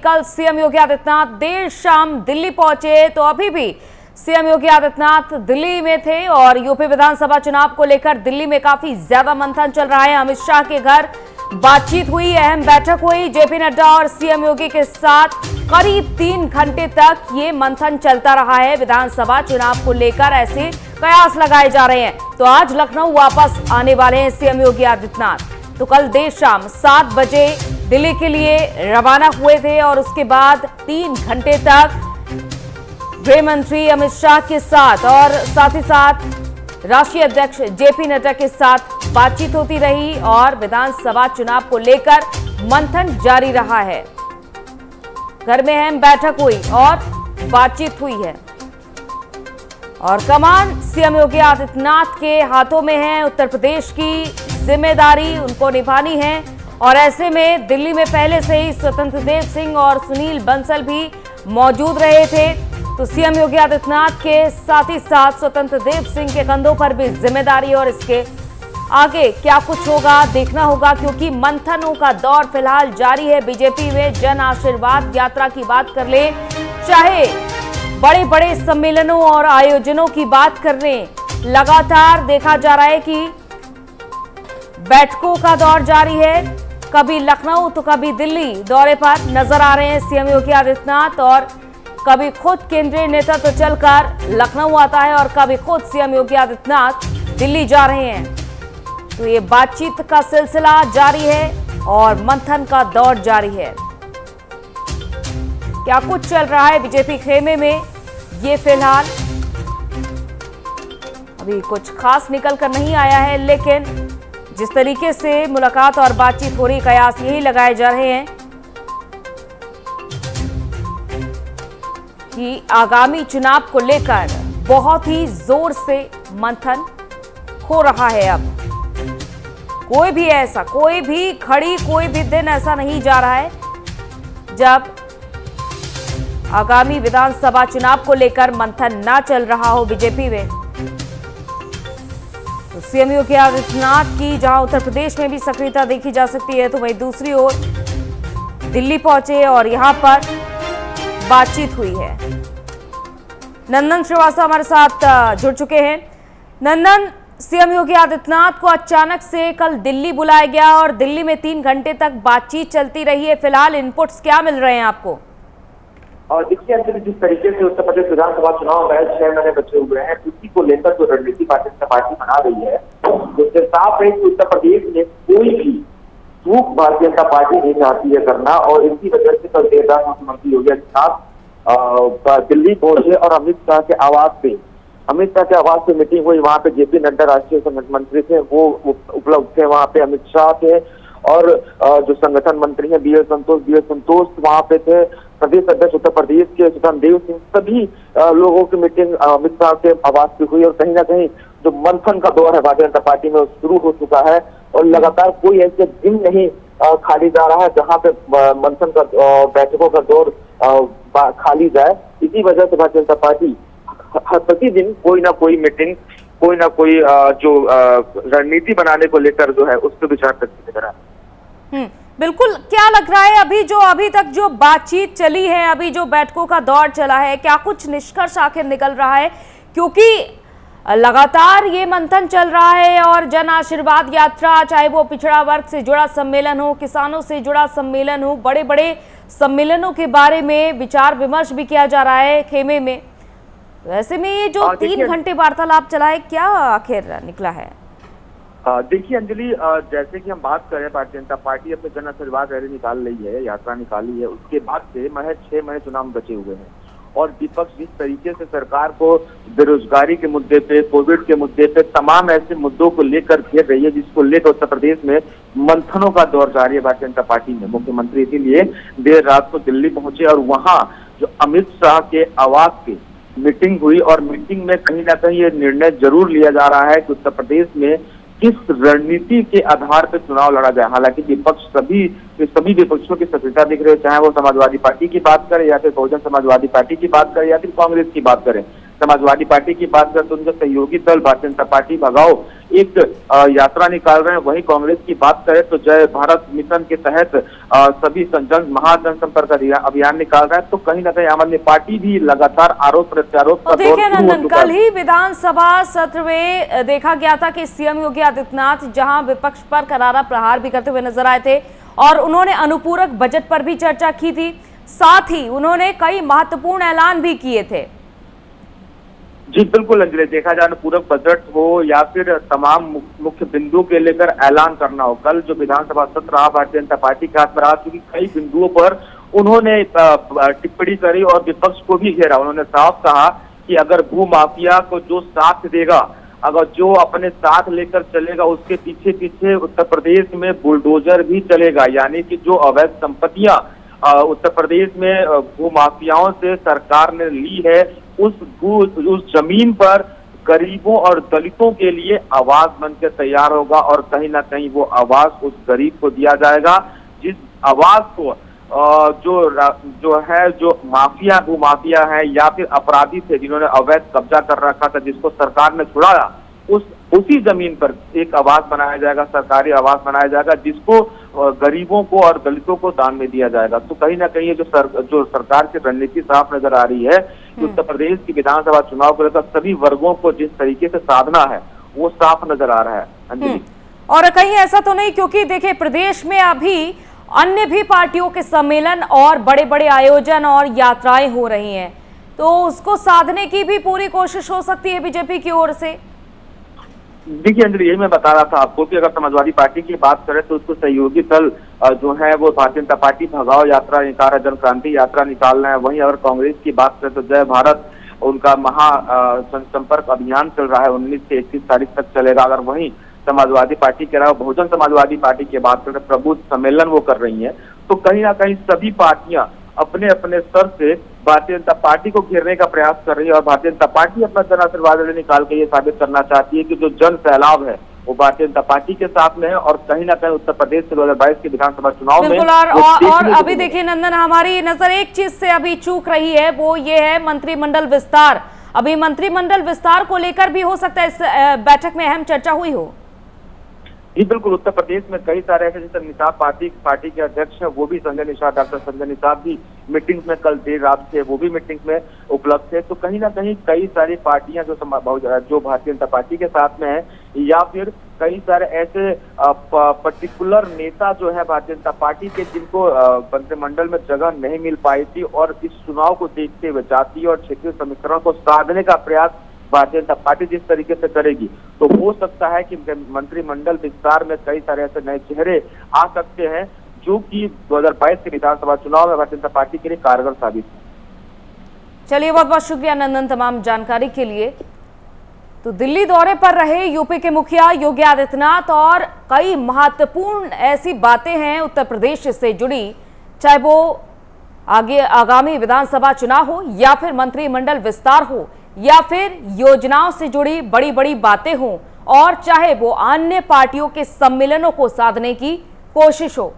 कल सीएम योगी आदित्यनाथ देर शाम दिल्ली पहुंचे, तो अभी भी सीएम योगी आदित्यनाथ दिल्ली में थे और यूपी विधानसभा चुनाव को लेकर दिल्ली में काफी ज्यादा मंथन चल रहा है। अमित शाह के घर बातचीत हुई, अहम बैठक हुई। जेपी नड्डा और सीएम योगी के साथ करीब 3 घंटे तक ये मंथन चलता रहा है। विधानसभा चुनाव को लेकर ऐसे कयास लगाए जा रहे हैं। तो आज लखनऊ वापस आने वाले हैं सीएम योगी आदित्यनाथ। तो कल देर शाम 7 बजे दिल्ली के लिए रवाना हुए थे और उसके बाद 3 घंटे तक गृह मंत्री अमित शाह के साथ और साथ ही साथ राष्ट्रीय अध्यक्ष जेपी नड्डा के साथ बातचीत होती रही और विधानसभा चुनाव को लेकर मंथन जारी रहा है। घर में अहम बैठक हुई और बातचीत हुई है और कमान सीएम योगी आदित्यनाथ के हाथों में है। उत्तर प्रदेश की जिम्मेदारी उनको निभानी है और ऐसे में दिल्ली में पहले से ही स्वतंत्र देव सिंह और सुनील बंसल भी मौजूद रहे थे। तो सीएम योगी आदित्यनाथ के साथ ही साथ स्वतंत्र देव सिंह के कंधों पर भी जिम्मेदारी और इसके आगे क्या कुछ होगा देखना होगा, क्योंकि मंथनों का दौर फिलहाल जारी है। बीजेपी में जन आशीर्वाद यात्रा की बात कर ले, चाहे बड़े बड़े सम्मेलनों और आयोजनों की बात कर लें, लगातार देखा जा रहा है कि बैठकों का दौर जारी है। कभी लखनऊ तो कभी दिल्ली दौरे पर नजर आ रहे हैं सीएम योगी आदित्यनाथ और कभी खुद केंद्रीय नेतृत्व तो चलकर लखनऊ आता है और कभी खुद सीएम योगी आदित्यनाथ दिल्ली जा रहे हैं। तो ये बातचीत का सिलसिला जारी है और मंथन का दौर जारी है। क्या कुछ चल रहा है बीजेपी खेमे में, ये फिलहाल अभी कुछ खास निकल कर नहीं आया है, लेकिन जिस तरीके से मुलाकात और बातचीत हो रही, कयास यही लगाए जा रहे हैं कि आगामी चुनाव को लेकर बहुत ही जोर से मंथन हो रहा है। अब कोई भी ऐसा, कोई भी घड़ी, कोई भी दिन ऐसा नहीं जा रहा है जब आगामी विधानसभा चुनाव को लेकर मंथन ना चल रहा हो बीजेपी में। तो सीएम योगी आदित्यनाथ की जहां उत्तर प्रदेश में भी सक्रियता देखी जा सकती है, तो वहीं दूसरी ओर दिल्ली पहुंचे और यहां पर बातचीत हुई है। नंदन श्रीवास्तव हमारे साथ जुड़ चुके हैं। नंदन, सीएम योगी आदित्यनाथ को अचानक से कल दिल्ली बुलाया गया और दिल्ली में 3 घंटे तक बातचीत चलती रही है। फिलहाल इनपुट्स क्या मिल रहे हैं आपको? और देखिए, जिस तरीके से उत्तर प्रदेश विधानसभा चुनाव में 6 महीने बचे हुए हैं, उसी को लेकर जो रणनीति भारतीय जनता पार्टी बना रही है, उससे साफ है कि उत्तर प्रदेश में कोई भी चूक भारतीय जनता पार्टी नहीं चाहती है करना। और इसी वजह से कल देर रात मुख्यमंत्री योगी आदित्यनाथ दिल्ली पहुंचे और अमित शाह के आवास पे मीटिंग हुई। वहां पे जेपी नड्डा राष्ट्रीय संगठन मंत्री थे, वो उपलब्ध थे। वहां पे अमित शाह थे और जो संगठन मंत्री हैं बी एल संतोष वहां पे थे। प्रदेश अध्यक्ष उत्तर प्रदेश के स्वतंत्र देव सिंह, सभी लोगों की मीटिंग अमित शाह के आवास पे हुई। और कहीं ना कहीं जो मंथन का दौर है भारतीय जनता पार्टी में शुरू हो चुका है और लगातार कोई ऐसे दिन नहीं खाली जा रहा है जहां पे मंथन का बैठकों का दौर खाली जाए। इसी वजह से भारतीय जनता पार्टी प्रतिदिन कोई ना कोई मीटिंग, कोई ना कोई जो रणनीति बनाने को लेकर जो है उस पर विचार करती नजर आ रही है। बिल्कुल, क्या लग रहा है अभी तक जो बातचीत चली है, अभी जो बैठकों का दौर चला है, क्या कुछ निष्कर्ष आखिर निकल रहा है? क्योंकि लगातार ये मंथन चल रहा है और जन आशीर्वाद यात्रा, चाहे वो पिछड़ा वर्ग से जुड़ा सम्मेलन हो, किसानों से जुड़ा सम्मेलन हो, बड़े बड़े सम्मेलनों के बारे में विचार विमर्श भी किया जा रहा है खेमे में। वैसे में ये जो 3 घंटे वार्तालाप चला है, क्या आखिर निकला है? देखिए अंजलि, जैसे कि हम बात करें, भारतीय जनता पार्टी अपने जन आशीर्वाद रैली निकाल रही है, यात्रा निकाली है। उसके बाद से महज 6 महीने चुनाव में बचे हुए हैं और विपक्ष जिस तरीके से सरकार को बेरोजगारी के मुद्दे पे, कोविड के मुद्दे पे, तमाम ऐसे मुद्दों को लेकर घेर रही है, जिसको लेकर उत्तर प्रदेश में मंथनों का दौर जारी है भारतीय जनता पार्टी में। मुख्यमंत्री इसीलिए देर रात को दिल्ली पहुंचे और वहां जो अमित शाह के आवास पे मीटिंग हुई और मीटिंग में कहीं ना कहीं ये निर्णय जरूर लिया जा रहा है कि उत्तर प्रदेश में किस रणनीति के आधार पर चुनाव लड़ा जाए। हालांकि विपक्ष सभी विपक्षों की सक्रियता दिख रही है, चाहे वो समाजवादी पार्टी की बात करें या फिर बहुजन समाजवादी पार्टी की बात करें या फिर कांग्रेस की बात करें। समाजवादी पार्टी की बात करें तो उनके सहयोगी दल भारतीय जनता पार्टी भगाओ एक यात्रा निकाल रहे हैं। वहीं कांग्रेस की बात करें तो जय भारत मिशन के तहत सभी महाजन संपर्क अभियान निकाल रहे हैं। तो कहीं ना कहीं आम आदमी पार्टी भी लगातार आरोप प्रत्यारोप का दौर देखिए शुरू हो नंदन, चुका कल है। ही विधानसभा सत्र में देखा गया था कि सीएम योगी आदित्यनाथ जहां विपक्ष पर करारा प्रहार भी करते हुए नजर आए थे और उन्होंने अनुपूरक बजट पर भी चर्चा की थी, साथ ही उन्होंने कई महत्वपूर्ण ऐलान भी किए थे। जी बिल्कुल अंजलि, देखा जाए अनुपूरक बजट हो या फिर तमाम मुख्य बिंदुओं के लेकर ऐलान करना हो, कल जो विधानसभा सत्र रहा भारतीय जनता पार्टी के हाथ में रहा, क्योंकि कई बिंदुओं पर उन्होंने टिप्पणी करी और विपक्ष को भी घेरा। उन्होंने साफ कहा कि अगर भू माफिया को जो साथ देगा, अगर जो अपने साथ लेकर चलेगा, उसके पीछे पीछे उत्तर प्रदेश में बुलडोजर भी चलेगा। यानी कि जो अवैध संपत्तियां उत्तर प्रदेश में भू माफियाओं से सरकार ने ली है, उस जमीन पर गरीबों और दलितों के लिए आवास बनकर तैयार होगा और कहीं ना कहीं वो आवास उस गरीब को दिया जाएगा, जिस आवास को जो माफिया भू माफिया है या फिर अपराधी थे जिन्होंने अवैध कब्जा कर रखा था, जिसको सरकार ने छुड़ाया, उसी जमीन पर एक आवास बनाया जाएगा, सरकारी आवास बनाया जाएगा, जिसको गरीबों को और दलितों को दान में दिया जाएगा। तो कहीं ना कहीं जो सरकार की रणनीति साफ नजर आ रही है कि उत्तर प्रदेश की विधानसभा चुनाव को लेकर सभी वर्गों को जिस तरीके से साधना है वो साफ नजर आ रहा है अंजलि। और कहीं ऐसा तो नहीं, क्योंकि देखिए प्रदेश में अभी अन्य भी पार्टियों के सम्मेलन और बड़े बड़े आयोजन और यात्राएं हो रही हैं, तो उसको साधने की भी पूरी कोशिश हो सकती है बीजेपी की ओर से। देखिए अंजलि, यही मैं बता रहा था आपको कि अगर समाजवादी पार्टी की बात करें तो उसको सहयोगी दल जो है वो भारतीय जनता पार्टी भगाओ यात्रा निकाल रहा है, जन क्रांति यात्रा निकाल रहे हैं। वहीं अगर कांग्रेस की बात करें तो जय भारत उनका संपर्क अभियान चल रहा है, 19 से 21 तारीख तक चलेगा। अगर वहीं समाजवादी पार्टी के अलावा बहुजन समाजवादी पार्टी की बात करें, प्रबुद्ध सम्मेलन वो कर रही है। तो कहीं ना कहीं सभी पार्टियां अपने अपने स्तर से भारतीय जनता पार्टी को घेरने का प्रयास कर रही है और भारतीय जनता पार्टी अपना जन आशीर्वाद रैली निकाल के ये साबित करना चाहती है कि जो जन सैलाब है वो भारतीय जनता पार्टी के साथ में है और कहीं ना कहीं उत्तर प्रदेश के 2022 के विधानसभा चुनाव में और अभी देखिए नंदन, हमारी नजर एक चीज से अभी चूक रही है, वो ये है मंत्रिमंडल विस्तार। अभी मंत्रिमंडल विस्तार को लेकर भी हो सकता है इस बैठक में अहम चर्चा हुई हो। जी बिल्कुल, उत्तर प्रदेश में कई सारे ऐसे, जैसे निसाब पार्टी के अध्यक्ष हैं वो भी संजय निषाद, डॉक्टर संजय निषाद भी मीटिंग्स में कल देर रात से वो भी मीटिंग्स में उपलब्ध थे। तो कहीं ना कहीं कई सारी पार्टियां जो भारतीय जनता पार्टी के साथ में है या फिर कई सारे ऐसे पर्टिकुलर नेता जो है भारतीय जनता पार्टी के जिनको मंत्रिमंडल में जगह नहीं मिल पाई थी और इस चुनाव को देखते हुए जातीय और क्षेत्रीय समीकरण को साधने का प्रयास भारतीय जनता पार्टी जिस तरीके से करेगी, तो हो सकता है कि मंत्रिमंडल विस्तार में कई सारे ऐसे नए चेहरे आ सकते हैं जो कि 2022 के विधानसभा चुनाव में भारतीय जनता पार्टी के लिए कारगर साबित है। चलिए, बहुत बहुत शुक्रिया नंदन तमाम जानकारी के लिए। तो दिल्ली दौरे पर रहे यूपी के मुखिया योगी आदित्यनाथ और कई महत्वपूर्ण ऐसी बातें हैं उत्तर प्रदेश से जुड़ी, चाहे वो आगे आगामी विधानसभा चुनाव हो या फिर मंत्रिमंडल विस्तार हो या फिर योजनाओं से जुड़ी बड़ी बड़ी बातें हों और चाहे वो अन्य पार्टियों के सम्मेलनों को साधने की कोशिश हो।